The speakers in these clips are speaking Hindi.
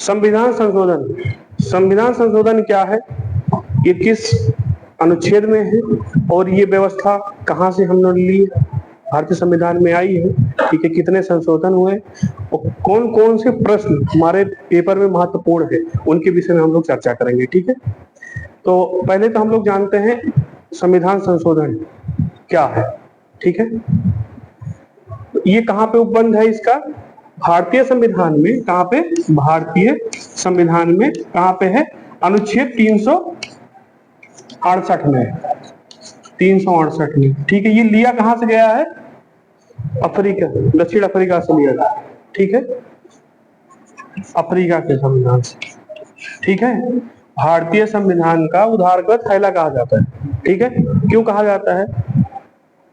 संविधान संशोधन, संविधान संशोधन क्या है, ये किस अनुच्छेद में है और ये व्यवस्था कहाँ से हमने ली, भारतीय संविधान में आई है, ठीक है, कितने संशोधन हुए और कौन कौन से प्रश्न हमारे पेपर में महत्वपूर्ण है, उनके विषय में हम लोग चर्चा करेंगे। ठीक है, तो पहले तो हम लोग जानते हैं संविधान संशोधन क्या है। ठीक है, ये कहाँ पे उपबंध है इसका, भारतीय संविधान में। कहाँ पे, भारतीय संविधान में कहाँ पे है, अनुच्छेद 368 में, 368 में। ठीक है, ये लिया कहाँ से गया है, अफ्रीका, दक्षिण अफ्रीका से लिया गया। ठीक है, अफ्रीका के संविधान से। ठीक है, भारतीय संविधान का उधारकृत थैला कहा जाता है। ठीक है, क्यों कहा जाता है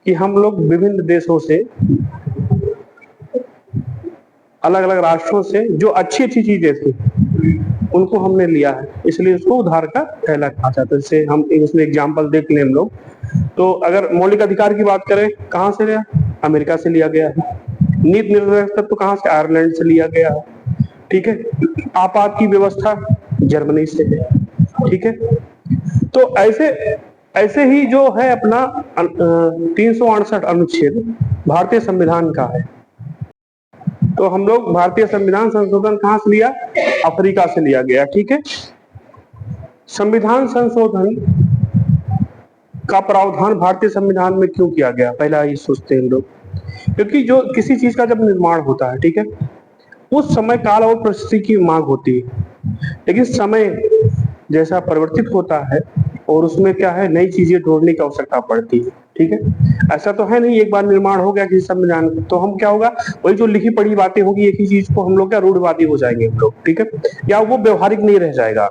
कि हम लोग विभिन्न देशों से, अलग अलग राष्ट्रों से जो अच्छी अच्छी चीजें थी उनको हमने लिया है, इसलिए उसको उधार का थैला कहा जाता है। जैसे हम उसमें एग्जाम्पल देख लें हम लोग, तो अगर मौलिक अधिकार की बात करें, कहाँ से लिया, अमेरिका से लिया गया है। नीति निर्धारक तत्व कहाँ से, आयरलैंड से लिया गया है। ठीक है, आपात की व्यवस्था जर्मनी से है। ठीक है, तो ऐसे ऐसे ही जो है अपना 368 अनुच्छेद भारतीय संविधान का है। तो हम लोग भारतीय संविधान संशोधन कहाँ से लिया, अफ्रीका से लिया गया। ठीक है, संविधान संशोधन का प्रावधान भारतीय संविधान में क्यों किया गया, पहला ये सोचते हैं लोग। क्योंकि जो किसी चीज का जब निर्माण होता है, ठीक है, उस समय काल और परिस्थिति की मांग होती है, लेकिन समय जैसा परिवर्तित होता है और उसमें क्या है, नई चीजें जोड़ने की आवश्यकता पड़ती है। ठीक है, ऐसा तो है नहीं एक बार निर्माण हो गया किसी संविधान का तो हम क्या होगा, वही जो लिखी पढ़ी बातें होगी एक ही चीज को हम लोग क्या रूढ़वादी हो जाएंगे हम लोग। ठीक है, या वो व्यवहारिक नहीं रह जाएगा।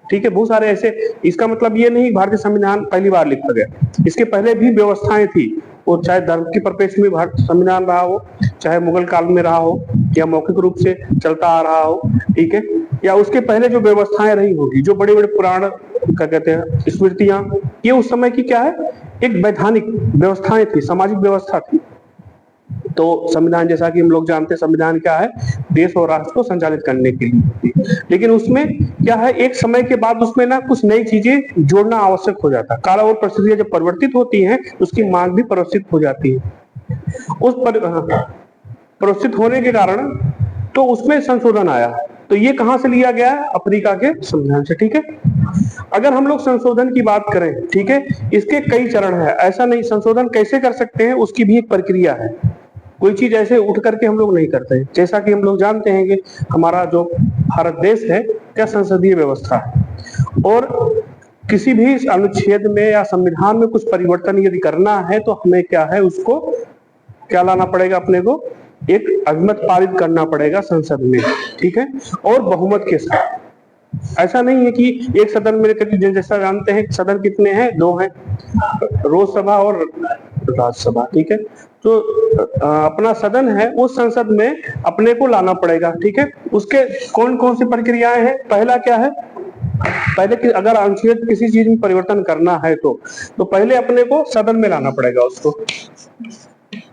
ठीक है, बहुत सारे ऐसे, इसका मतलब ये नहीं भारतीय संविधान पहली बार लिखा गया, इसके पहले भी व्यवस्थाएं थी, वो चाहे धर्म के परिप्रेक्ष्य में भारतीय संविधान रहा हो, चाहे मुगल काल में रहा हो, या मौखिक रूप से चलता आ रहा हो। ठीक है, या उसके पहले जो व्यवस्थाएं रही होगी, जो बड़े बड़े पुराण क्या कहते हैं स्मृतियां, ये उस समय की क्या है, एक वैधानिक व्यवस्थाएं थी, सामाजिक व्यवस्था थी। तो संविधान जैसा कि हम लोग जानते हैं, संविधान क्या है, देश और राष्ट्र को संचालित करने के लिए होती है। लेकिन उसमें क्या है, एक समय के बाद उसमें ना कुछ नई चीजें जोड़ना आवश्यक हो जाता है। काल और परिस्थितियां जब परिवर्तित होती हैं, उसकी मांग भी परिवर्तित हो जाती है। उस परिवर्तित होने के कारण तो उसमें संशोधन आया। तो ये कहां से लिया गया है, अफ्रीका के संविधान से। ठीक है, अगर हम लोग संशोधन की बात करें, ठीक है, इसके कई चरण है। ऐसा नहीं, संशोधन कैसे कर सकते हैं उसकी भी एक प्रक्रिया है। कोई चीज ऐसे उठ करके हम लोग नहीं करते हैं। जैसा कि हम लोग जानते हैं कि हमारा जो भारत देश है क्या संसदीय व्यवस्था है, और किसी भी अनुच्छेद में या संविधान में कुछ परिवर्तन यदि करना है तो हमें क्या है, उसको क्या लाना पड़ेगा, अपने को एक अभिमत पारित करना पड़ेगा संसद में। ठीक है, और बहुमत के साथ। ऐसा नहीं है कि एक सदन में, जैसा जानते हैं सदन कितने हैं, दो हैं, लोकसभा और राज्यसभा। ठीक है, तो अपना सदन है, उस संसद में अपने को लाना पड़ेगा। ठीक है, उसके कौन कौन सी प्रक्रियाएं हैं, पहला क्या है, पहले कि अगर अनुच्छेद किसी चीज में परिवर्तन करना है तो पहले अपने को सदन में लाना पड़ेगा उसको।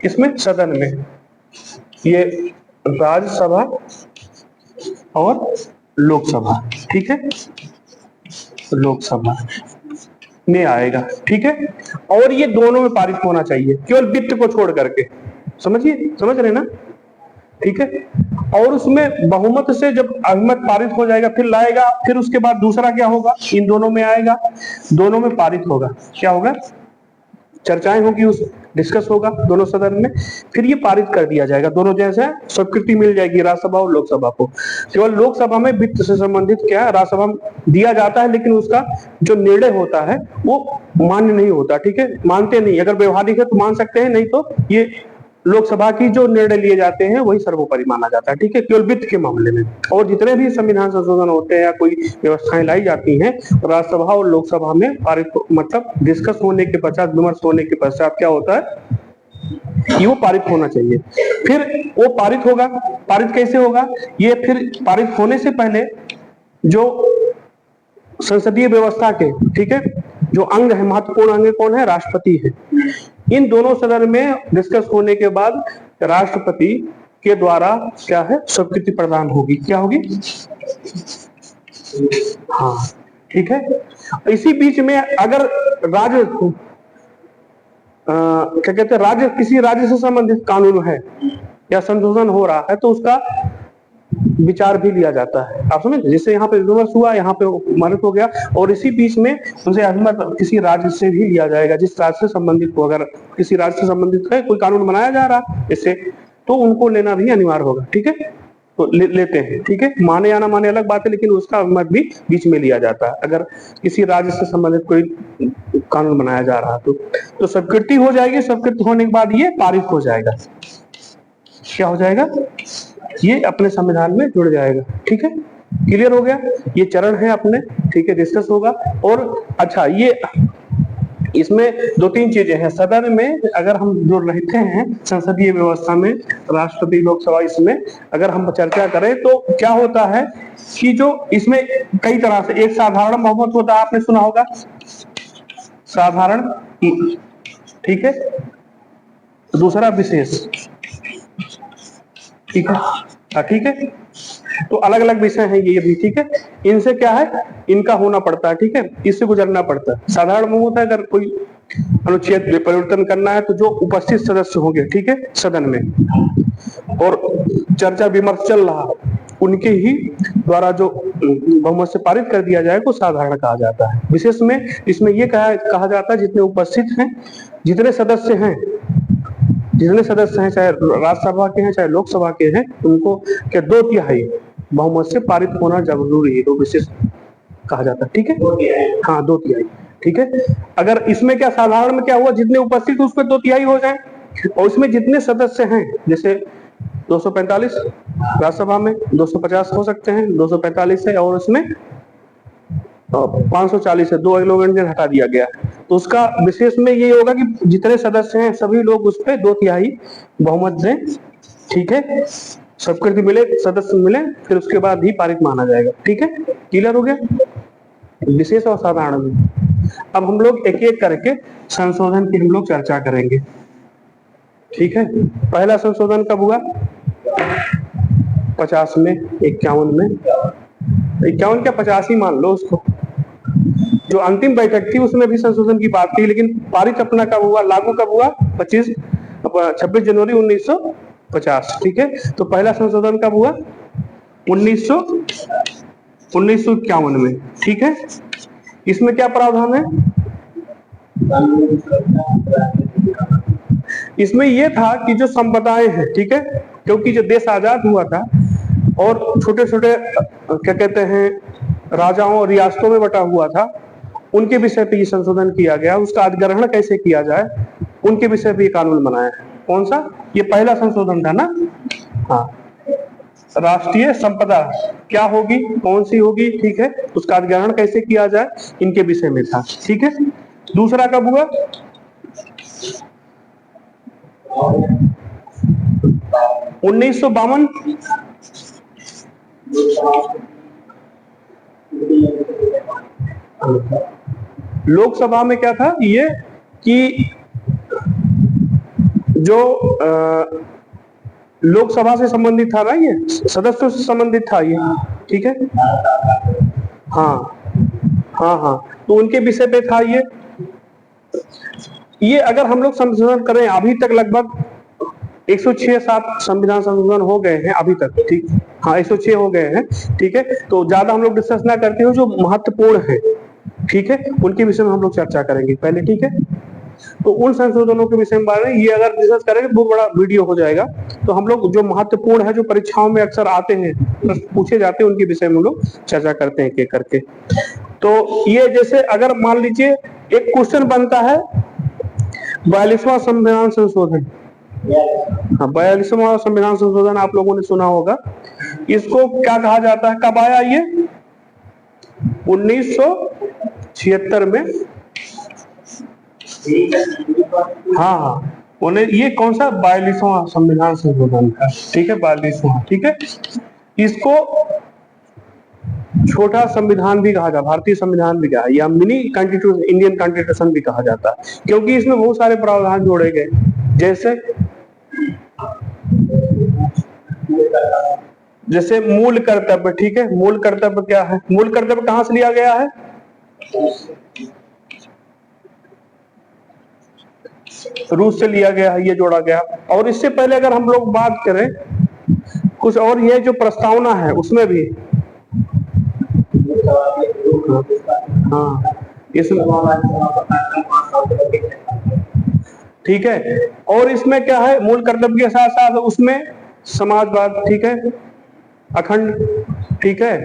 इसमें सदन में ये राज्यसभा और लोकसभा, ठीक है, लोकसभा में आएगा। ठीक है, और ये दोनों में पारित होना चाहिए, केवल वित्त को छोड़ करके। समझिए, समझ रहे ना। ठीक है, और उसमें बहुमत से जब अभिमत पारित हो जाएगा फिर लाएगा, फिर उसके बाद दूसरा क्या होगा, इन दोनों में आएगा, दोनों में पारित होगा, क्या होगा, चर्चाएं होगी, उस डिस्कस होगा दोनों सदन में, फिर ये पारित कर दिया जाएगा। दोनों जैसे स्वीकृति मिल जाएगी राज्यसभा और लोकसभा को। केवल लोकसभा में वित्त से संबंधित क्या है, राज्यसभा में दिया जाता है, लेकिन उसका जो निर्णय होता है वो मान्य नहीं होता। ठीक है, मानते नहीं, अगर व्यवहारिक है तो मान सकते हैं, नहीं तो ये लोकसभा की जो निर्णय लिए जाते हैं वही सर्वोपरि माना जाता है। ठीक है, केवल वित्त के मामले में। और जितने भी संविधान संशोधन होते हैं या कोई व्यवस्थाएं लाई जाती हैं, राज्यसभा और लोकसभा में पारित, मतलब डिस्कस होने के पश्चात, विमर्श होने के पश्चात क्या होता है कि वो पारित होना चाहिए। फिर वो पारित होगा, पारित कैसे होगा, ये फिर पारित होने से पहले जो संसदीय व्यवस्था के, ठीक है, जो अंग है, महत्वपूर्ण अंग कौन है, राष्ट्रपति है। इन दोनों सदन में डिस्कस होने के बाद राष्ट्रपति के द्वारा क्या है, स्वीकृति प्रदान होगी। क्या होगी? हाँ, ठीक है। इसी बीच में अगर राज्य क्या कहते हैं, राज्य किसी राज्य से संबंधित कानून है या संशोधन हो रहा है तो उसका विचार भी लिया जाता है। आप समझ, जैसे यहाँ पे विमर्श हुआ, यहाँ पे मानित हो गया, और इसी बीच में उनसे अभिमत किसी राज्य से भी लिया जाएगा जिस राज्य से संबंधित हो। अगर किसी राज्य से संबंधित है, कोई कानून बनाया जा रहा इससे, तो उनको लेना भी अनिवार्य होगा। ठीक है, तो लेते हैं। ठीक है, माने या ना माने अलग बात है, लेकिन उसका अभिमत भी बीच में लिया जाता है अगर किसी राज्य से संबंधित कोई कानून बनाया जा रहा तो स्वीकृति हो जाएगी। स्वीकृति होने के बाद ये पारित हो जाएगा। क्या हो जाएगा? ये अपने संविधान में जुड़ जाएगा। ठीक है, क्लियर हो गया? ये चरण है अपने। ठीक है, डिस्कस होगा। और अच्छा, ये इसमें दो तीन चीजें हैं। सदन में अगर हम जो रहते हैं संसदीय व्यवस्था में, राष्ट्रपति, लोकसभा, इसमें अगर हम चर्चा करें तो क्या होता है कि जो इसमें कई तरह से, एक साधारण बहुमत होता है, आपने सुना होगा, साधारण। ठीक है, दूसरा विशेष। ठीक है, हाँ, ठीक है। तो अलग अलग विषय हैं ये भी। ठीक है, इनसे क्या है, इनका होना पड़ता है। ठीक है, इससे गुजरना पड़ता है। साधारण बहुमत है, अगर कोई अनुच्छेद में परिवर्तन करना है तो जो उपस्थित सदस्य होंगे, ठीक है, सदन में, और चर्चा विमर्श चल रहा, उनके ही द्वारा जो बहुमत से पारित कर दिया जाए को साधारण कहा जाता है। विशेष में इसमें ये कहा जाता है जितने उपस्थित हैं, जितने सदस्य हैं, चाहे राज्यसभा के हैं चाहे लोकसभा के हैं, उनको क्या 2/3 बहुमत से पारित होना जरूरी है, तो विशेष कहा जाता है। ठीक है, हाँ, 2/3। ठीक है, अगर इसमें क्या साधारण में क्या हुआ, जितने उपस्थित उस पर 2/3 हो जाए, और इसमें जितने सदस्य हैं, जैसे 245 राज्यसभा में, 250 हो सकते हैं, 245 है, और उसमें 540 है, 2 एलोमेंट हटा दिया गया, तो उसका विशेष में ये होगा कि जितने सदस्य हैं सभी लोग उस पर 2/3 बहुमत दें। ठीक है, स्वीकृति मिले, सदस्य मिले, फिर उसके बाद ही पारित माना जाएगा। ठीक है, क्लियर हो गया विशेष और साधारण में। अब हम लोग एक एक करके संशोधन की हम लोग चर्चा करेंगे। ठीक है, पहला संशोधन कब हुआ? 50 में, 51 में, 51 क्या 85 मान लो उसको। जो अंतिम बैठक थी उसमें भी संशोधन की बात थी, लेकिन पारित अपना कब हुआ, लागू कब हुआ? 26 जनवरी 1950। ठीक है, तो पहला संशोधन कब हुआ? 1951 में। ठीक है, इसमें क्या प्रावधान है? इसमें यह था कि जो संप्रदाय है, ठीक है, क्योंकि जो देश आजाद हुआ था और छोटे छोटे क्या कहते हैं राजाओं और रियासतों में बटा हुआ था, उनके विषय पे ये संशोधन किया गया। उसका अधिग्रहण कैसे किया जाए, उनके विषय पे ये कानून बनाया है। कौन सा? ये पहला संशोधन था ना। हाँ, राष्ट्रीय संपदा क्या होगी, कौन सी होगी, ठीक है, उसका अधिग्रहण कैसे किया जाए, इनके विषय में था। ठीक है, दूसरा कब हुआ? 1952। लोकसभा में क्या था ये कि जो लोकसभा से संबंधित था ना, ये सदस्यों से संबंधित था ये। ठीक है, हाँ हाँ हाँ, तो उनके विषय पे था ये अगर हम लोग संशोधन करें, अभी तक लगभग 106-7 संविधान संशोधन हो गए हैं अभी तक। ठीक, हाँ, 106 हो गए हैं। ठीक है, तो ज्यादा हम लोग डिस्कस ना करते हुए जो महत्वपूर्ण है, ठीक है, उनके विषय में हम लोग चर्चा करेंगे पहले। ठीक है, तो उन संशोधनों के विषय में बारे में ये अगर डिस्कस करेंगे बहुत बड़ा वीडियो हो जाएगा। तो हम लोग जो महत्वपूर्ण है, जो परीक्षाओं में अक्सर आते हैं, प्रश्न पूछे जाते हैं, उनके विषय में हम लोग चर्चा करते हैं एक करके। तो ये जैसे अगर मान लीजिए एक क्वेश्चन बनता है 42वां संविधान संशोधन। हाँ, 42वां संविधान संशोधन आप लोगों ने सुना होगा। इसको क्या कहा जाता है, कब आया ये? 1976 में। हाँ हाँ, उन्हें ये कौन सा 42वां संविधान संशोधन था। ठीक है, 42वां। ठीक है, इसको छोटा संविधान भी कहा जाता, भारतीय संविधान भी कहा, या मिनी कॉन्स्टिट्यूशन, इंडियन कॉन्स्टिट्यूशन भी कहा जाता है, क्योंकि इसमें बहुत सारे प्रावधान जोड़े गए। जैसे जैसे मूल कर्तव्य, ठीक है, मूल कर्तव्य क्या है? मूल कर्तव्य कहां से लिया गया है? रूस से लिया गया है, ये जोड़ा गया। और इससे पहले अगर हम लोग बात करें कुछ और, ये जो प्रस्तावना है उसमें भी, हाँ इसमें, ठीक है, और इसमें क्या है, मूल कर्तव्य के साथ साथ उसमें समाजवाद, ठीक है, अखंड, ठीक है,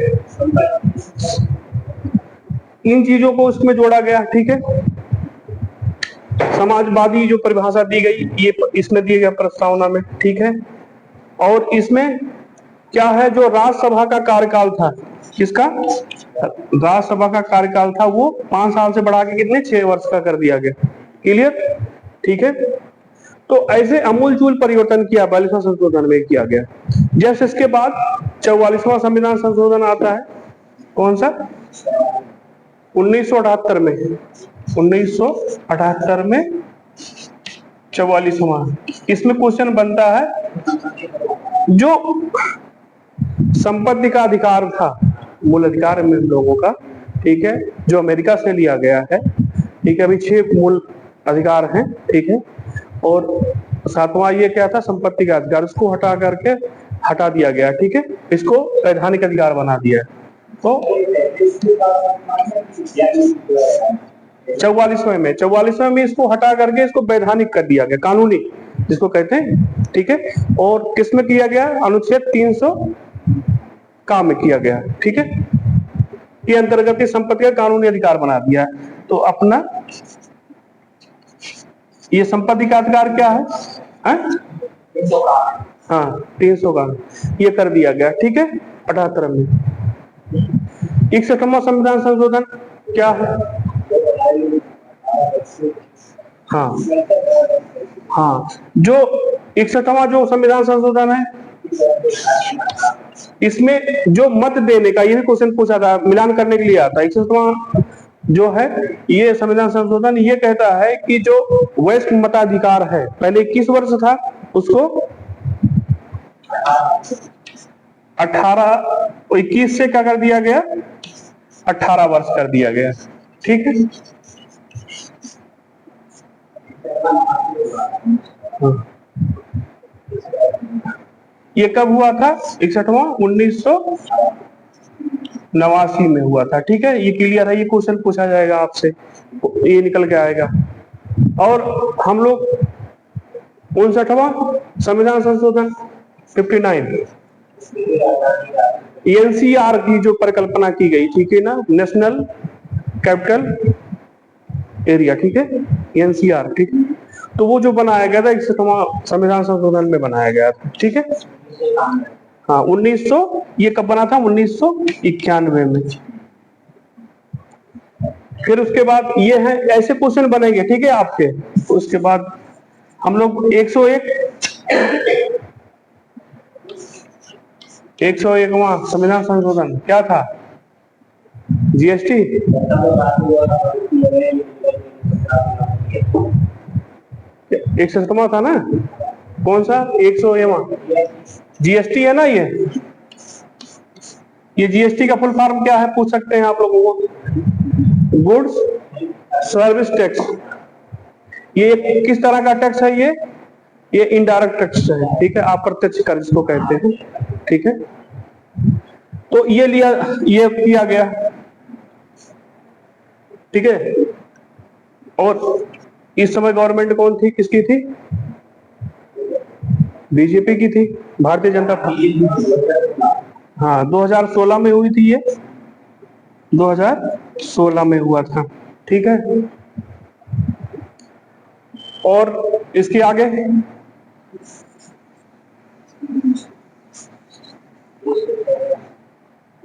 इन चीजों को उसमें जोड़ा गया, ठीक है। समाजवादी जो परिभाषा दी गई ये इसमें दी गया प्रस्तावना में, ठीक है। और इसमें क्या है, जो राज्यसभा का कार्यकाल था, किसका? राज्यसभा का कार्यकाल था, वो 5 साल से बढ़ा के कितने, 6 वर्ष का कर दिया गया। क्लियर, ठीक है। तो ऐसे अमूलचूल परिवर्तन किया 42वां संशोधन में किया गया। जैसे इसके बाद 44वां संविधान संशोधन आता है, कौन सा? 1978 में, 1978 में 44वां। इसमें क्वेश्चन बनता है, जो संपत्ति का अधिकार था, मूल अधिकार में लोगों का, ठीक है, जो अमेरिका से लिया गया है, ठीक है, अभी 6 मूल अधिकार हैं, ठीक है। और 7वां ये क्या था, संपत्ति का अधिकार, उसको हटा दिया गया, ठीक है, इसको वैधानिक अधिकार बना दिया है। तो 44वें में इसको हटा करके इसको वैधानिक कर दिया गया, कानूनी जिसको कहते हैं, ठीक है। और किसमें किया गया? अनुच्छेद 300 का में किया गया, ठीक है, के अंतर्गत इस संपत्ति का कानूनी अधिकार बना दिया है। तो अपना ये संपत्ति का अधिकार क्या है? हाँ 300 का ये कर दिया गया, ठीक है, 78 में। 61वां संविधान संशोधन क्या है? हाँ जो 61वां जो संविधान संशोधन है, इसमें जो मत देने का, ये भी क्वेश्चन पूछा था, मिलान करने के लिए आता है। 61वां जो है ये संविधान संशोधन ये कहता है कि जो वयस्क मताधिकार है, पहले 21 वर्ष था, उसको 21 से क्या कर दिया गया? 18 वर्ष कर दिया गया, ठीक है। ये कब हुआ था? 61वां 1989 में हुआ था, ठीक है। ये क्लियर है, ये क्वेश्चन पूछा जाएगा आपसे, ये निकल के आएगा। और हम लोग 59वां संविधान संशोधन 59 एनसीआर की जो परिकल्पना की गई, ठीक है ना, नेशनल कैपिटल एरिया, ठीक है, एनसीआर, ठीक है। तो वो जो बनाया गया था 61वां संविधान संशोधन में बनाया गया था, ठीक है। हाँ 1900, ये कब बना था? 1991 में। फिर उसके बाद ये है, ऐसे क्वेश्चन बनेंगे, ठीक है आपके। उसके बाद हम लोग 101वां संविधान संशोधन क्या था? जीएसटी, 61वां था ना, कौन सा? 101वां जीएसटी है ना। ये जीएसटी का फुल फॉर्म क्या है पूछ सकते हैं आप लोगों को? Goods service tax. ये किस तरह का टैक्स है? ये इनडायरेक्ट टैक्स है, ठीक है, अप्रत्यक्ष कर जिसको कहते हैं, ठीक है। तो ये किया गया, ठीक है। और इस समय गवर्नमेंट कौन थी, किसकी थी? बीजेपी की थी, भारतीय जनता पार्टी। हाँ 2016 में हुई थी, ये 2016 में हुआ था, ठीक है। और इसके आगे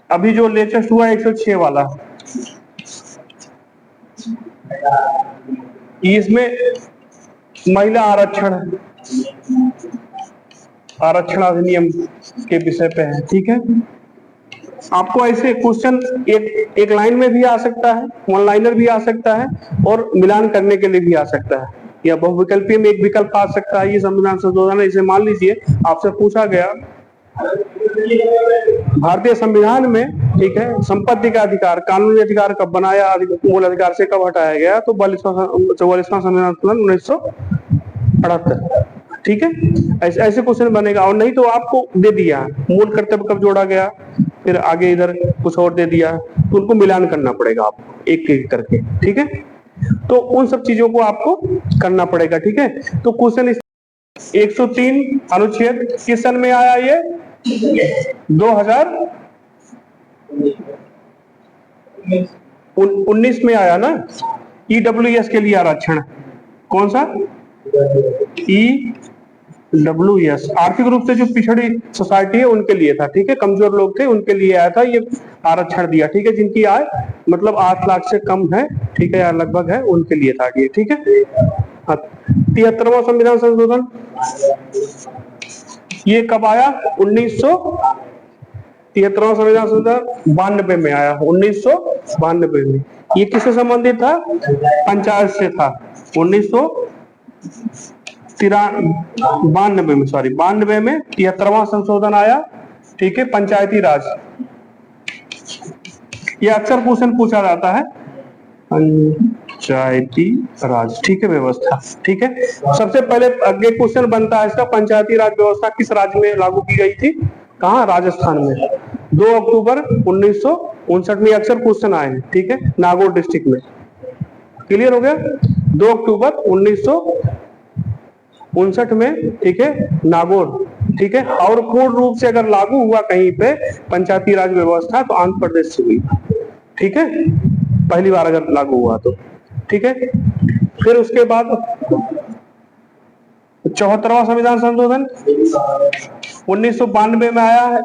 अभी जो लेटेस्ट हुआ 106 वाला, इसमें महिला आरक्षण अधिनियम के विषय पे है, ठीक है। आपको ऐसे क्वेश्चन एक लाइन में भी आ सकता है, वन लाइनर भी आ सकता है, और मिलान करने के लिए भी आ सकता है, या बहुविकल्पीय में एक विकल्प आ सकता है। ये संविधान संशोधन है, इसे मान लीजिए आपसे पूछा गया भारतीय संविधान में, ठीक है, संपत्ति का अधिकार, कानूनी अधिकार कब बनाया, मूल अधिकार से कब हटाया गया, तो 44वां संविधान संशोधन 1978, ठीक है। ऐसे ऐसे क्वेश्चन बनेगा। और नहीं तो आपको दे दिया मूल कर्तव्य कब जोड़ा गया, फिर आगे इधर कुछ और दे दिया, तो उनको मिलान करना पड़ेगा आपको एक एक करके, ठीक है। तो उन सब चीजों को आपको करना पड़ेगा, ठीक है। तो क्वेश्चन 103 अनुच्छेद किस सन में आया, ये 2019 में आया ना। ईडब्ल्यूएस के लिए आरक्षण, कौन सा, ईडब्ल्यूएस, आर्थिक रूप से जो पिछड़ी सोसाइटी है उनके लिए था, ठीक है, कमजोर लोग थे उनके लिए आया था, ये आरक्षण दिया, ठीक है, जिनकी आय मतलब 8 लाख से कम है, ठीक है, या लगभग है, उनके लिए था ये, ठीक है। 73वां संविधान संशोधन ये कब आया, 73वां संविधान संशोधन 92 में आया, 1992 में। ये किससे संबंधित था, पंचायत से था। 1992 में, सॉरी 92 में 73वां संशोधन आया, ठीक है, पंचायती राज। ये अक्सर क्वेश्चन पूछा जाता है, पंचायती राज, ठीक है, व्यवस्था, ठीक है। सबसे पहले अगले क्वेश्चन बनता है इसका, पंचायती राज व्यवस्था किस राज्य में लागू की गई थी, कहाँ, राजस्थान में, 2 अक्टूबर 1959 में। अक्सर क्वेश्चन आए हैं, ठीक है, नागौर डिस्ट्रिक्ट में। क्लियर हो गया, 2 अक्टूबर 1959 में, ठीक है, नागौर, ठीक है। और पूर्ण रूप से अगर लागू हुआ कहीं पे पंचायती राज व्यवस्था तो आंध्र प्रदेश से हुई, ठीक है, पहली बार अगर लागू हुआ तो, ठीक है। फिर उसके बाद 74वां संविधान संशोधन 1992 में आया है।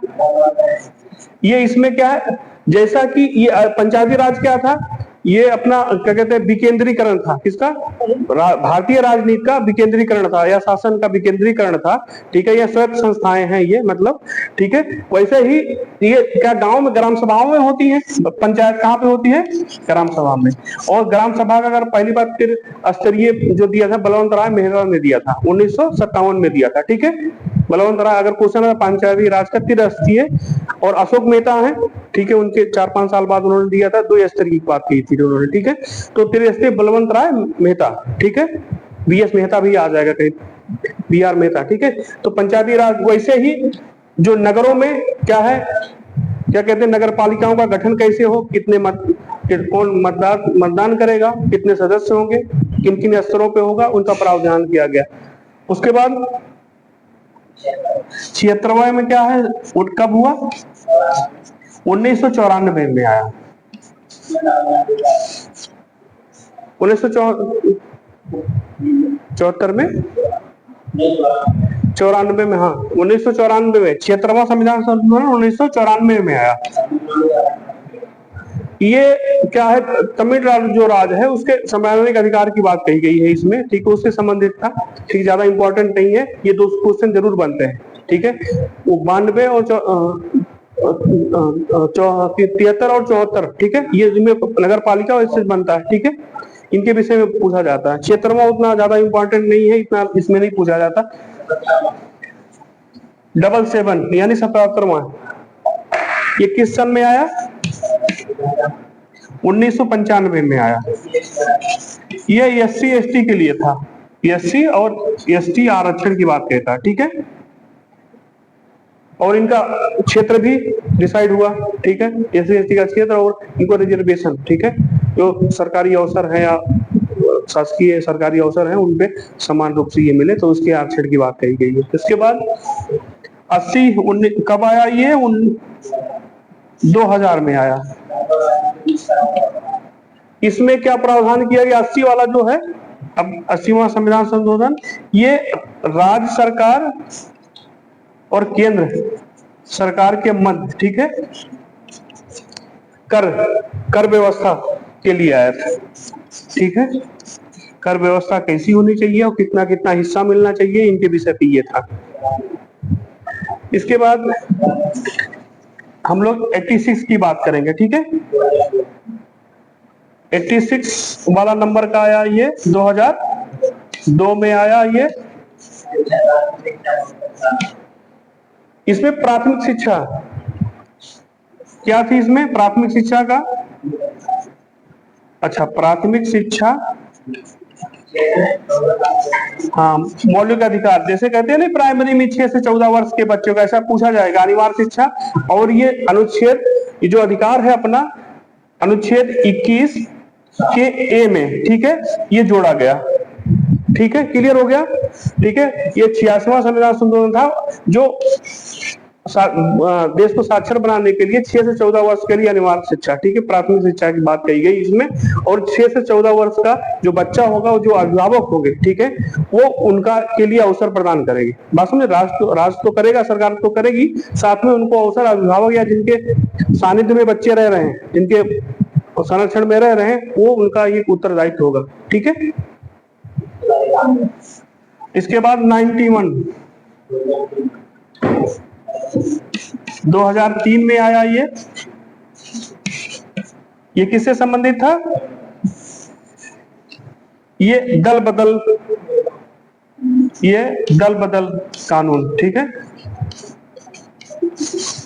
ये इसमें क्या है, जैसा कि ये पंचायती राज क्या था, ये अपना क्या कहते हैं, विकेंद्रीकरण था, किसका, भारतीय राजनीति का विकेंद्रीकरण था, या शासन का विकेंद्रीकरण था, ठीक है। ये स्वायत्त संस्थाएं हैं ये, मतलब, ठीक है। वैसे ही ये क्या गांव में, ग्राम सभाओं में होती है, पंचायत कहाँ पे होती है, ग्राम सभा में। और ग्राम सभा का अगर पहली बार फिर स्तरीय जो दिया था, बलवंत राय मेहता ने दिया था, 1957 में दिया था, ठीक है। बलवंत राय, अगर क्वेश्चन है पंचायती राज का त्रिस्तरीय, और अशोक मेहता है, ठीक है, उनके 4-5 साल बाद उन्होंने दिया था, 2 स्तरीय की बात की थी उन्होंने, ठीक है। तो त्रिस्तरीय बलवंत राय मेहता, ठीक है, बीएस मेहता भी आ जाएगा कहीं, बीआर मेहता, ठीक है। तो पंचायती राज वैसे ही जो नगरों में क्या है, क्या कहते हैं, नगर पालिकाओं का गठन कैसे हो, कितने कौन मतदान करेगा, कितने सदस्य होंगे, किन किन स्तरों पे होगा, उनका प्रावधान किया गया। उसके बाद 76वां में क्या है, कब हुआ, 1994 में आया, 1974 में, 94 में, हाँ 1994 में 76वां संविधान संशोधन 1994 में आया। ये क्या है, तमिलनाडु जो राज्य है उसके संवैधानिक अधिकार की बात कही गई है इसमें, ठीक है, उससे संबंधित था, ठीक, ज्यादा इंपॉर्टेंट नहीं है, ये 2 क्वेश्चन जरूर बनते हैं, ठीक है। वो 92 और 73 और 74, ठीक है, ये नगर पालिका इससे बनता है, ठीक है, इनके विषय में पूछा जाता है। 76वां उतना ज्यादा इंपॉर्टेंट नहीं है, इतना इसमें नहीं पूछा जाता। 77 यानी 77वां, ये किस सन में आया, 1995 में आया। ये एससी एसटी के लिए था, एससी और एसटी आरक्षण की बात कहता है, ठीक है। और इनका क्षेत्र भी डिसाइड हुआ, ठीक है, एससी एसटी का क्षेत्र और इनको रिजर्वेशन, ठीक है, जो सरकारी अवसर है या शासकीय सरकारी अवसर है उनपे समान रूप से ये मिले, तो उसके आरक्षण की बात कही गई है। इसके बाद 80 कब आया, ये 2000 में आया। इसमें क्या प्रावधान किया गया, 80 वाला जो है, अब 80वां संविधान संशोधन, ये राज्य सरकार और केंद्र सरकार के मध्य, ठीक है, कर व्यवस्था के लिए आया था, ठीक है। कर व्यवस्था कैसी होनी चाहिए और कितना कितना हिस्सा मिलना चाहिए, इनके विषय पे ये था। इसके बाद हम लोग 86 की बात करेंगे, ठीक है। 86 वाला नंबर का आया ये 2002 में आया ये, इसमें प्राथमिक शिक्षा क्या थी, इसमें प्राथमिक शिक्षा का, अच्छा प्राथमिक शिक्षा, हाँ मौलिक अधिकार, जैसे कहते हैं ना प्राइमरी में 6 से 14 वर्ष के बच्चों का, ऐसा पूछा जाएगा अनिवार्य शिक्षा। और ये अनुच्छेद, ये जो अधिकार है अपना, अनुच्छेद 21 के ए में, ठीक है, ये जोड़ा गया, ठीक है, क्लियर हो गया, ठीक है। ये 86वां संविधान संशोधन था जो देश को साक्षर बनाने के लिए 6 से 14 वर्ष के लिए अनिवार्य शिक्षा, ठीक है, प्राथमिक शिक्षा की बात कही गई इसमें। और 6 से 14 वर्ष का जो बच्चा होगा, वो जो अभिभावक होंगे, ठीक है, वो उनका के लिए अवसर प्रदान करेगी। बात समझे, राष्ट्र तो करेगा, सरकार तो करेगी, साथ में उनको अवसर अभिभावक या जिनके सानिध्य में बच्चे रह रहे हैं, जिनके संरक्षण में रह रहे हैं, वो उनका ये उत्तरदायित्व होगा, ठीक है। इसके बाद 91 2003 में आया, ये किससे संबंधित था, ये दल बदल कानून, ठीक है।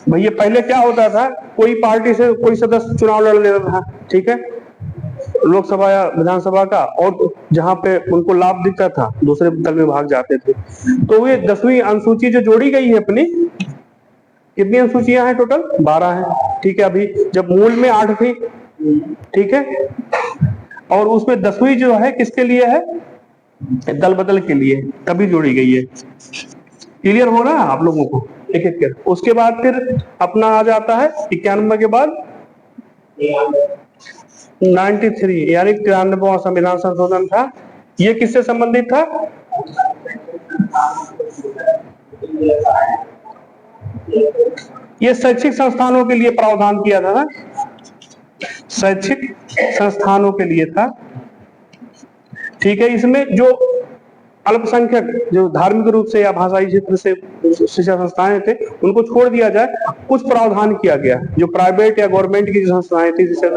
भैया पहले क्या होता था, कोई पार्टी से कोई सदस्य चुनाव लड़ लेता था, ठीक है, लोकसभा या विधानसभा का, और जहां पे उनको लाभ दिखता था दूसरे दल में भाग जाते थे। तो ये 10वीं अनुसूची जो जोड़ी गई है अपनी, कितनी अनुसूचियां हैं टोटल, 12 है, ठीक है। अभी जब मूल में 8 थी, ठीक है, और उसमें 10वीं जो है किसके लिए है, दल बदल के लिए, तभी जोड़ी गई है। क्लियर हो रहा है आप लोगों को, एक एक कर। उसके बाद फिर अपना आ जाता है 91 के बाद 93, यानी 93वां संविधान संशोधन था। ये किससे संबंधित था, ये शैक्षिक संस्थानों के लिए प्रावधान किया था ना, शैक्षिक संस्थानों के लिए था, ठीक है। इसमें जो अल्पसंख्यक, जो धार्मिक रूप से या भाषाई क्षेत्र से शिक्षा संस्थाएं थे, उनको छोड़ दिया जाए, कुछ प्रावधान किया गया। जो प्राइवेट या गवर्नमेंट की जो संस्थाएं थी, जैसे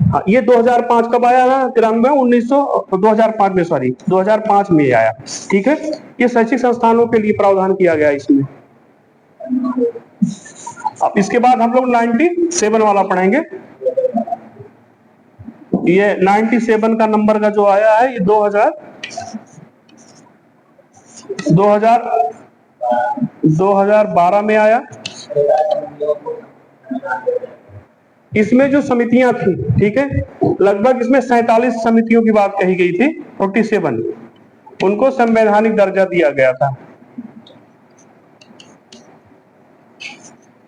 हाँ, ये 2005 कब आया ना, 2005 में, सॉरी 2005 में आया, ठीक है। ये शैक्षिक संस्थानों के लिए प्रावधान किया गया इसमें। अब इसके बाद हम लोग 97 वाला पढ़ेंगे। ये 97 का नंबर का जो आया है, ये 2012 में आया। इसमें जो समितियां थी, ठीक है, लगभग इसमें 47 समितियों की बात कही गई थी, 47, उनको संवैधानिक दर्जा दिया गया था,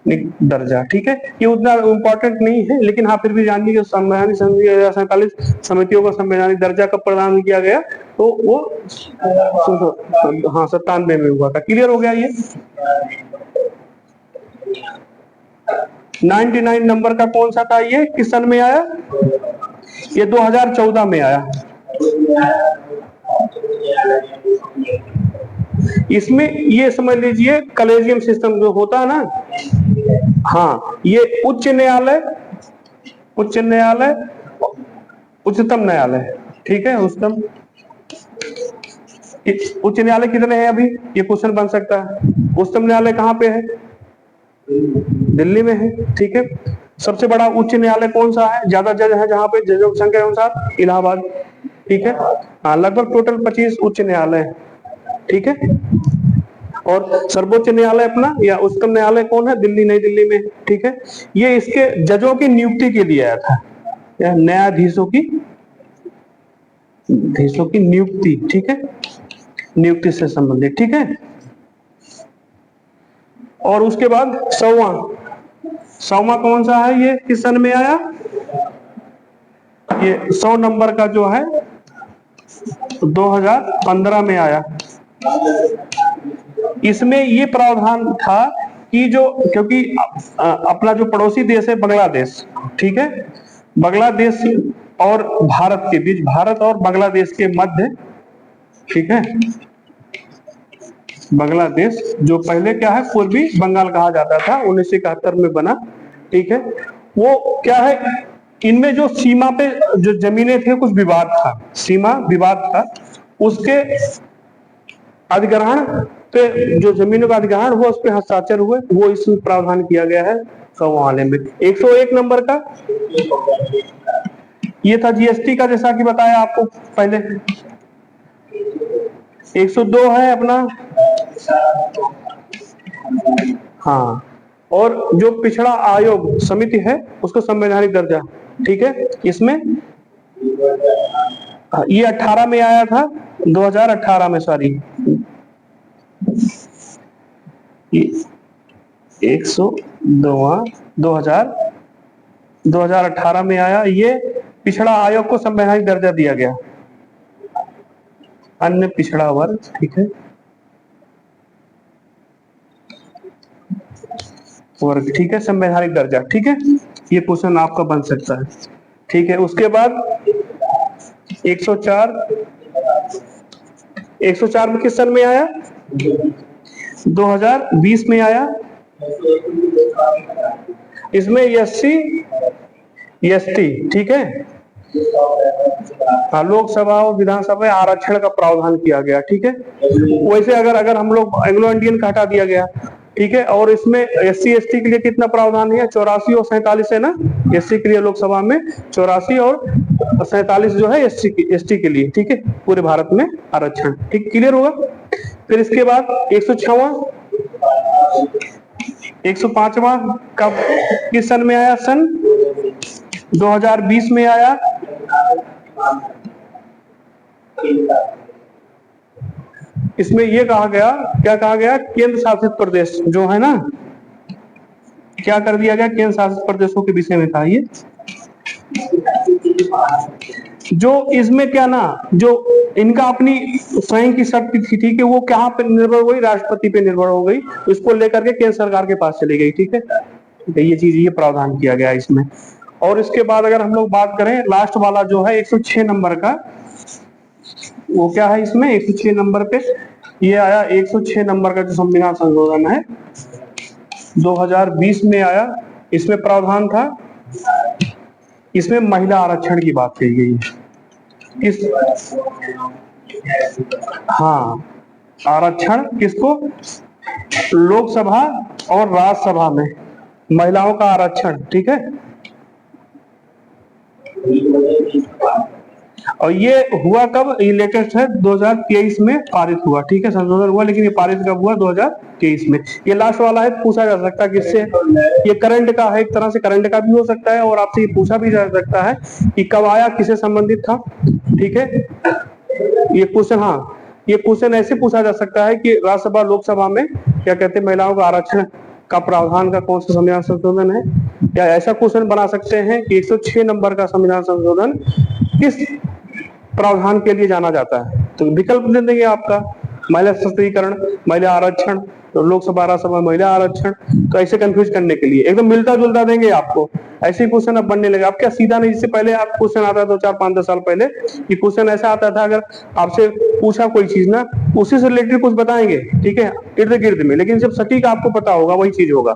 दर्जा, ठीक है। ये उतना इम्पोर्टेंट नहीं है, लेकिन हाँ फिर भी जाननी कि संवैधानिक 47 समितियों को संवैधानिक दर्जा कब प्रदान किया गया, तो वो हाँ 97 में हुआ था। क्लियर हो गया ये। 99 नंबर का कौन सा था, ये किस सन में आया, ये 2014 में आया। इसमें ये समझ लीजिए कॉलेजियम सिस्टम जो होता है ना, हाँ, ये उच्च न्यायालय, उच्चतम न्यायालय, ठीक है। उच्च न्यायालय कितने हैं अभी, ये क्वेश्चन बन सकता है। उच्चतम न्यायालय कहाँ पे है, दिल्ली में है, ठीक है। सबसे बड़ा उच्च न्यायालय कौन सा है, ज्यादा जज है जहाँ पे जजों की संख्या के अनुसार, इलाहाबाद, ठीक है। हाँ, लगभग टोटल 25 उच्च न्यायालय है, ठीक है। और सर्वोच्च न्यायालय अपना या उच्चतम न्यायालय कौन है, दिल्ली, नई दिल्ली में, ठीक है। ये इसके जजों की नियुक्ति के लिए आया था, या न्यायाधीशों की नियुक्ति, ठीक है, नियुक्ति से संबंधित, ठीक है। और उसके बाद 100वां कौन सा है, ये किस सन में आया, ये 100 नंबर का जो है 2015 में आया। इसमें ये प्रावधान था कि जो, क्योंकि अपना जो पड़ोसी देश है बांग्लादेश, ठीक है, बांग्लादेश और भारत के बीच, भारत और बांग्लादेश के मध्य, ठीक है, बांग्लादेश जो पहले क्या है पूर्वी बंगाल कहा जाता था, 1971 में बना, ठीक है। वो क्या है, इनमें जो सीमा पे जो जमीनें थे, कुछ विवाद था, सीमा विवाद था, उसके अधिग्रहण पे जो जमीनों का अधिग्रहण हुआ उस पे हस्ताक्षर हुए, वो इसमें प्रावधान किया गया है 100वां में। 101 नंबर का ये था जीएसटी का, जैसा कि बताया आपको पहले। 102 है अपना, हाँ, और जो पिछड़ा आयोग समिति है उसको संवैधानिक दर्जा, ठीक है। इसमें ये 18 में आया था, 2018 में, सॉरी, 102 2018 में आया। ये पिछड़ा आयोग को संवैधानिक दर्जा दिया गया, अन्य पिछड़ा वर्ग, ठीक है, वर्ग, ठीक है, संवैधानिक दर्जा, ठीक है। ये क्वेश्चन आपका बन सकता है, ठीक है। उसके बाद 104 में किस सन में आया? 2020 में आया। इसमें एससी एसटी, ठीक है, हाँ, लोकसभा और विधानसभा में आरक्षण का प्रावधान किया गया, ठीक है। वैसे अगर हम लोग एंग्लो इंडियन का हटा दिया गया, ठीक है। और इसमें एससी एसटी के लिए कितना प्रावधान है? 84 और 47 है ना, एससी के लिए लोकसभा में 84 और 47 जो है एसटी के लिए, ठीक है, पूरे भारत में आरक्षण, ठीक, क्लियर होगा। फिर इसके बाद 106वां 105वां कब किस सन में आया? सन 2020 में आया। इसमें ये कहा गया, क्या कहा गया? केंद्र शासित प्रदेश जो है ना, क्या कर दिया गया? केंद्र शासित प्रदेशों के विषय में था ये। जो इसमें क्या ना, जो इनका अपनी स्वयं की शक्ति थी कि वो कहाँ पे निर्भर हो गई? राष्ट्रपति पे निर्भर हो गई, इसको लेकर के केंद्र सरकार के पास चली गई, ठीक है। ये चीज, ये प्रावधान किया गया इसमें। और इसके बाद अगर हम लोग बात करें लास्ट वाला जो है 106 नंबर का, वो क्या है? इसमें 106 नंबर पे ये आया, 106 नंबर का जो संविधान संशोधन है 2020 में आया। इसमें प्रावधान था, इसमें महिला आरक्षण की बात कही गई है। इस, हाँ, आरक्षण किसको? लोकसभा और राज्यसभा में महिलाओं का आरक्षण, ठीक है। और ये हुआ कब? ये लेटेस्ट है, 2023 में पारित हुआ, ठीक है, संशोधन हुआ, लेकिन ये पारित कब हुआ? 2023 में। ये लास्ट वाला है, पूछा जा सकता है किससे, ये करंट का है, एक तरह से करंट का भी हो सकता है, और आपसे ये पूछा भी जा सकता है कि कब आया, किससे संबंधित था, ठीक है। ये क्वेश्चन, हाँ, ये क्वेश्चन ऐसे पूछा जा सकता है कि राज्यसभा लोकसभा में क्या कहते हैं, महिलाओं का आरक्षण का प्रावधान का कौन सा संविधान संशोधन है, या ऐसा क्वेश्चन बना सकते हैं कि 106 नंबर का संविधान संशोधन किस प्रावधान के लिए जाना जाता है। तो विकल्प दे देंगे आपका, महिला सशक्तिकरण, महिला आरक्षण, तो लोकसभा राज्यसभा महिला आरक्षण। तो ऐसे कंफ्यूज करने के लिए एकदम मिलता जुलता देंगे आपको, ऐसे क्वेश्चन अब बनने लगे। अब क्या सीधा नहीं, इससे पहले आप क्वेश्चन आता था 4-5-10 साल पहले, ये क्वेश्चन ऐसा आता था, अगर आपसे पूछा कोई चीज ना, उसी से रिलेटेड कुछ बताएंगे, ठीक है, इर्द गिर्द में, लेकिन जब सटीक आपको पता होगा वही चीज होगा।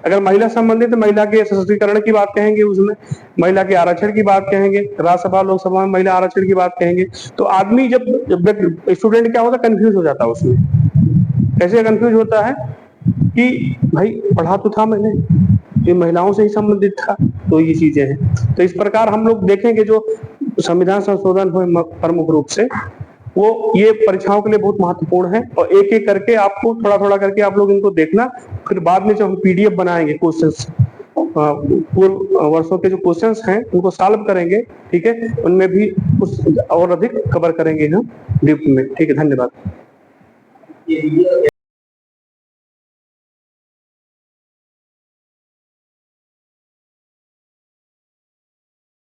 अगर महिला संबंधित, महिला के सशक्तिकरण की बात कहेंगे, उसमें महिला के आरक्षण की बात कहेंगे, राज्यसभा लोकसभा में महिला आरक्षण की बात कहेंगे, तो आदमी जब स्टूडेंट क्या होता है, कंफ्यूज हो जाता है उसमें। कैसे कंफ्यूज होता है कि भाई पढ़ा तो था मैंने, ये महिलाओं से ही संबंधित था, तो ये चीजें हैं। तो इस प्रकार हम लोग देखेंगे जो संविधान संशोधन हुए प्रमुख रूप से, वो ये परीक्षाओं के लिए बहुत महत्वपूर्ण है, और एक एक करके आपको थोड़ा थोड़ा करके आप लोग इनको देखना। फिर बाद में जब हम पीडीएफ बनाएंगे क्वेश्चंस, पूर्व वर्षों के जो क्वेश्चंस हैं उनको सॉल्व करेंगे, ठीक है, उनमें भी कुछ और अधिक कवर करेंगे हम डीप में, ठीक है। धन्यवाद।